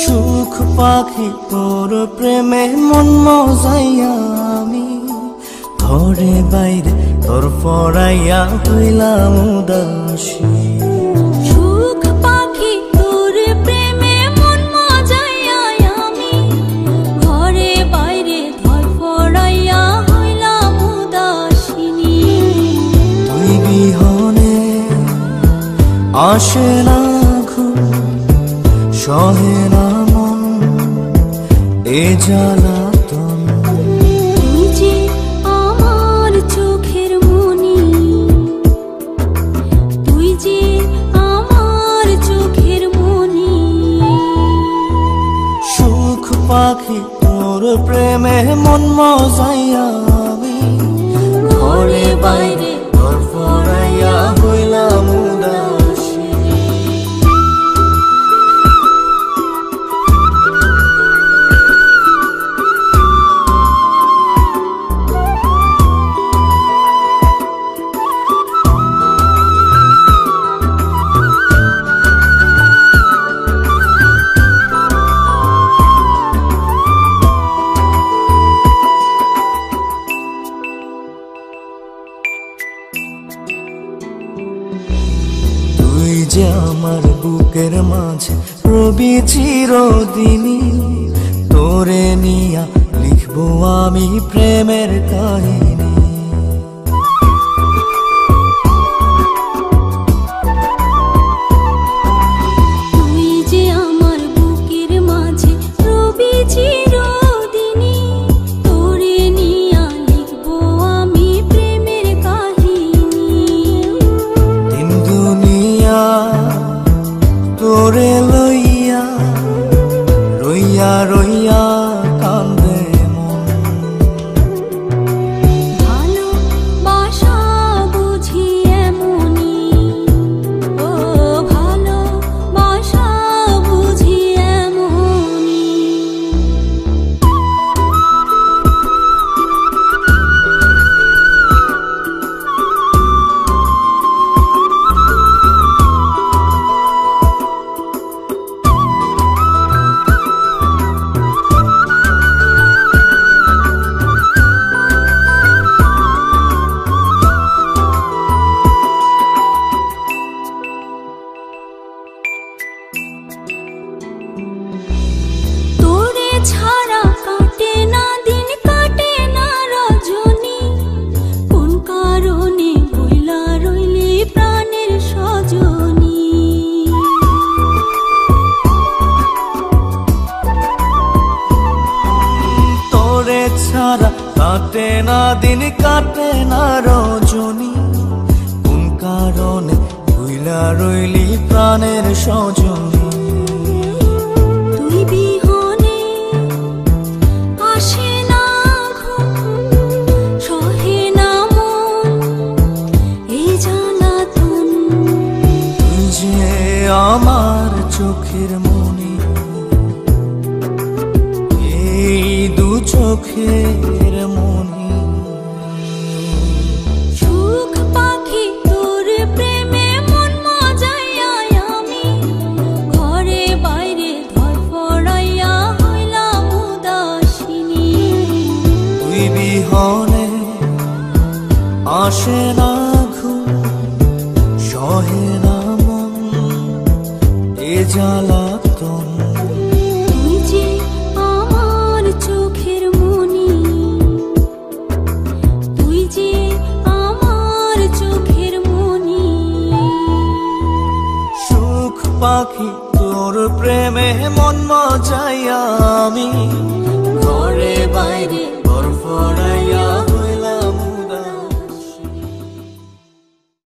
সুখ পাখি তোর প্রেমে মন মজাইয়া আমি ঘরে বাইরে তোর পড়াইয়া হইলাম উদাসী। সুখ পাখি তোর প্রেমে মন মজাইয়া আমি ঘরে বাইরে তোর পড়াইয়া হইলাম উদাসিনী। তুই বিহনে আসে না ঘুম, সহে না মন এ জ্বালাতন। তুই যে আমার চোখের মনি, তুই যে আমার চোখের মনি। সুখ পাখি তোর প্রেমে মন মজাইয়া আমি ঘরে বাইরে তোর পড়াইয়া হইলাম উদাসী। তুই যে আমার বুকের মাঝে রবি চিরদিনই, তোরে নিয়া লিখবো আমি প্রেমের কাহিনী। তুই যে আমার বুকের মাঝে রবি চিরদিনই, তোরে নিয়া লিখবো আমি প্রেমের কাহিনী। দিন দুনিয়া তোরে লইয়া রইয়া রইয়া কান্দে মন। ভালোবাসা বুঝি এমনি, ও ভালোবাসা বুঝি এমনি। তোরে ছাড়া কাটে না দিন, কাটে না রজনী। কোন কারণে বইলা রইলি প্রাণের সজনী। তোরে ছাড়া কাটে না দিন, কাটে না রজনী। কোন কারণে ভুইলা রইলি প্রাণের সজনী। তুই বিহনে আসে না ঘুম, সহে না মন এই জ্বালাতন। তুই যে আমার চোখের মনি, এই দু চোখের মনি। সুখ পাখি তোর প্রেমে মন মজাইয়া আমি ঘরে বাইরে ধর পড়াইয়া হইলাম উদাসিনী। তুই বিহনে আসে না ঘুম, সহে না মন এ জ্বালাতন। তুই যে আমার চোখের মনি, তুই যে আমার চোখের মনি। সুখ পাখি তোর প্রেমে মন মজাইয়া আমি ঘরে বাইরে তোর পড়াইয়া